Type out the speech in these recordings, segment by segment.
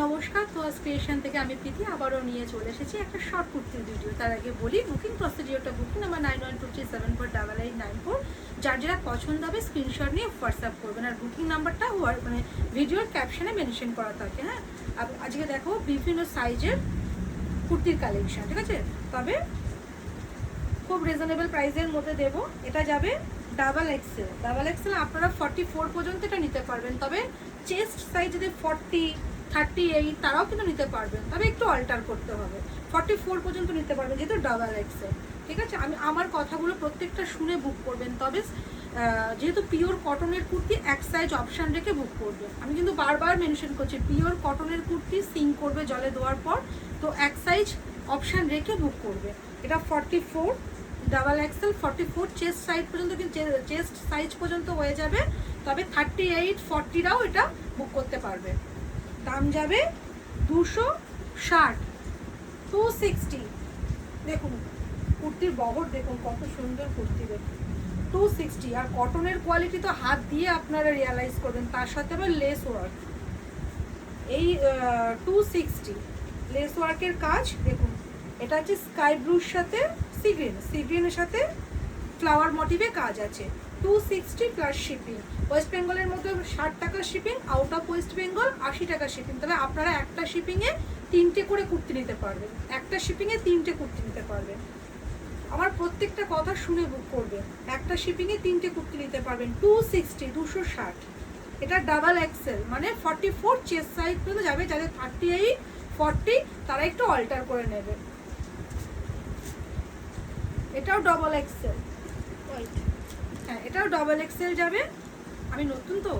নমস্কার, তোয়াজ ক্রিয়েশন থেকে আমি প্রীতি আবারও নিয়ে চলে এসেছি একটা শর্ট কুর্তির ভিডিও। তার আগে বলি, বুকিং প্রসিডিওরটা বুকিং নাম্বার 9123748894। যার যারা পছন্দ হবে স্ক্রিনশট নিয়ে হোয়াটসঅ্যাপ করবেন, আর বুকিং নাম্বারটা মানে ভিডিওর ক্যাপশনে মেনশন করা থাকে। হ্যাঁ, আজকে দেখো বিভিন্ন সাইজের কুর্তির কালেকশন, ঠিক আছে? তবে খুব রিজনেবল প্রাইসের মধ্যে দেবো। এটা যাবে ডাবল এক্সেল। ডাবল এক্সেল আপনারা 44 পর্যন্ত এটা নিতে পারবেন। তবে চেস্ট সাইজ যদি 40, 38 তারাও কিন্তু নিতে পারবেন, তবে একটু অল্টার করতে হবে। 44 পর্যন্ত নিতে পারবেন যেহেতু ডাবল এক্সেল, ঠিক আছে? আমি আমার কথাগুলো প্রত্যেকটা শুনে বুক করবেন। তবে যেহেতু পিওর কটনের কুর্তি এক সাইজ অপশান রেখে বুক করবেন। আমি কিন্তু বারবার মেনশন করছি, পিওর কটনের কুর্তি সিঙ্ক করবে জলে দেওয়ার পর, তো এক সাইজ অপশান রেখে বুক করবে। এটা 44 ডাবল এক্সেল 44 চেস্ট সাইজ পর্যন্ত, কিন্তু চেস্ট সাইজ পর্যন্ত হয়ে যাবে। তবে 38, 40রাও এটা বুক করতে পারবে। দাম যাবে 260, 260। দেখুন কুর্তির বহর দেখুন, কত সুন্দর কুর্তি দেখুন, 260। আর কটনের কোয়ালিটি তো হাত দিয়ে আপনারা রিয়ালাইজ করবেন। তার সাথে আবার লেস ওয়ার্ক, এই 260 লেস ওয়ার্কের কাজ দেখুন। এটা হচ্ছে স্কাই ব্লুর সাথে সি গ্রিনের সাথে ফ্লাওয়ার মোটিভে কাজ আছে। 260 প্লাস শিপিং। ওয়েস্ট বেঙ্গলের মধ্যে 60 টাকা shipping, out of West Bengal 80 টাকা শিপিং। তবে আপনারা একটা শিপিংয়ে 3টে করে কুর্তি নিতে পারবেন, একটা শিপিংয়ে 3টে কুর্তি নিতে পারবেন। আমার প্রত্যেকটা কথা শুনে বুক করবেন। একটা শিপিংয়ে 3টে কুর্তি নিতে পারবেন। 260, 260। এটা ডাবল এক্সেল, মানে 44 চেস্ট সাইজ পর্যন্ত যাবে। যাদের 38, 40 তারা একটু অল্টার করে নেবে। এটাও ডবল এক্সেল, হ্যাঁ এটাও ডবল এক্সেল যাবে। আমি নতুন তো,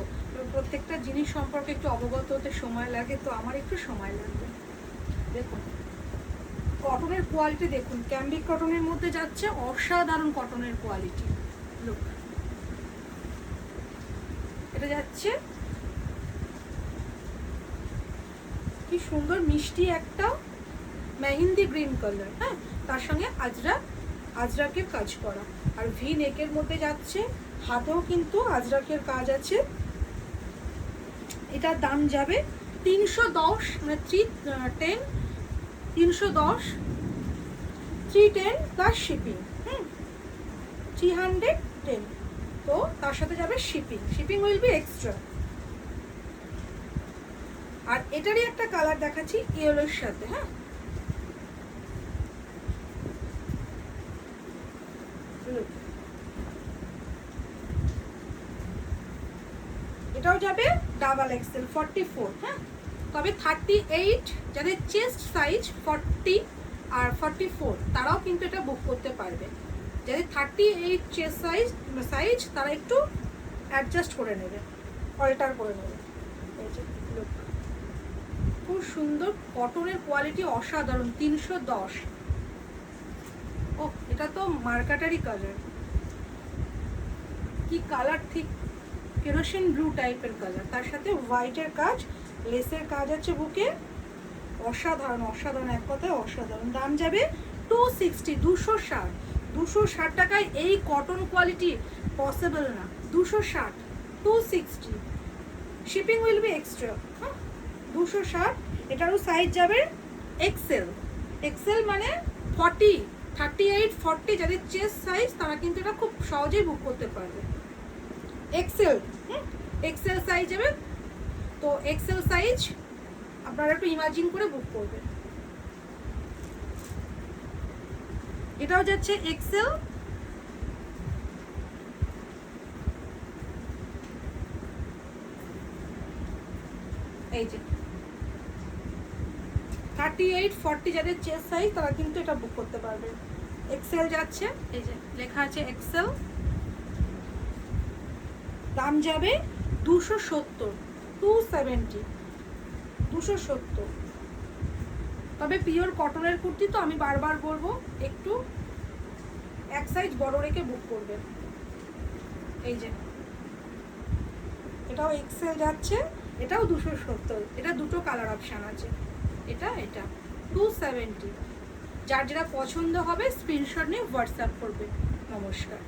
প্রত্যেকটা জিনিস সম্পর্কে একটু অবগত হতে সময় লাগে, তো আমার একটু সময় লাগবে। দেখুন কটনের কোয়ালিটি দেখুন, ক্যাম্বিক কটনের মধ্যে যাচ্ছে, অসাধারণ কটনের কোয়ালিটি। লুক, এটা যাচ্ছে কি সুন্দর মিষ্টি একটা মেহেন্দি গ্রিন কালার। হ্যাঁ, তার সঙ্গে আজরাকের কাজ করা, আর ভি নেকের মধ্যে যাচ্ছে, হাতেও কিন্তু আজরাকের কাজ আছে। এটার দাম যাবে 310, মানে 310, 310 প্লাস শিপিং। 310। তো তার সাথে যাবে শিপিং উইল বি এক্সট্রা। আর এটারই একটা কালার দেখাচ্ছি ইয়েলোর সাথে। হ্যাঁ, এটাও যাবে ডাবল এক্সেল 44। হ্যাঁ, তবে 38 যাদের চেস্ট সাইজ 40 আর 44 তারাও কিন্তু এটা বুক করতে পারবে। যাদের 38 চেস্ট সাইজ তারা একটু অ্যাডজাস্ট করে নেবে, অল্টার করে নেবে। এই যে লুক, খুব সুন্দর কটনের কোয়ালিটি, অসাধারণ। 310। ও এটা তো মার্কাটারি কালার, কি কালার, ঠিক কেরোসিন ব্লু টাইপের কালার, তার সাথে হোয়াইটের কাজ, লেসের কাজ আছে বুকে। অসাধারণ অসাধারণ, এক কথায় অসাধারণ। দাম যাবে 260, 260। 260 টাকায় এই কটন কোয়ালিটি পসিবল না। 260, 260। Shipping will be extra. হ্যাঁ, 260। এটারও সাইজ যাবে এক্সেল। এক্সেল মানে 40, 38, 40 যাদের চেস্ট সাইজ তারা কিন্তু এটা খুব সহজেই বুক করতে পারবে। এক্সেল, এক্সেল সাইজ যাবে। তো এক্সেল সাইজ আপনারা একটু ইমাজিন করে বুক করবেন। এটাও যাচ্ছে এক্সেল। এই যে 38, 40 যাদের চেস্ট সাইজ তারা কিন্তু এটা বুক করতে পারবে। এক্সেল যাচ্ছে, এই যে লেখা আছে এক্সেল। দাম যাবে 270, 270, 270। তবে পিওর কটনের কুর্তি তো আমি বারবার বলবো একটু এক সাইজ বড় রেখে বুক করবেন। এই যে এটাও এক্সেল যাচ্ছে, এটাও 270। এটা দুটো কালার অপশান আছে, এটা 270। যার যেটা পছন্দ হবে স্ক্রিনশট নিয়ে হোয়াটসঅ্যাপ করবে। নমস্কার।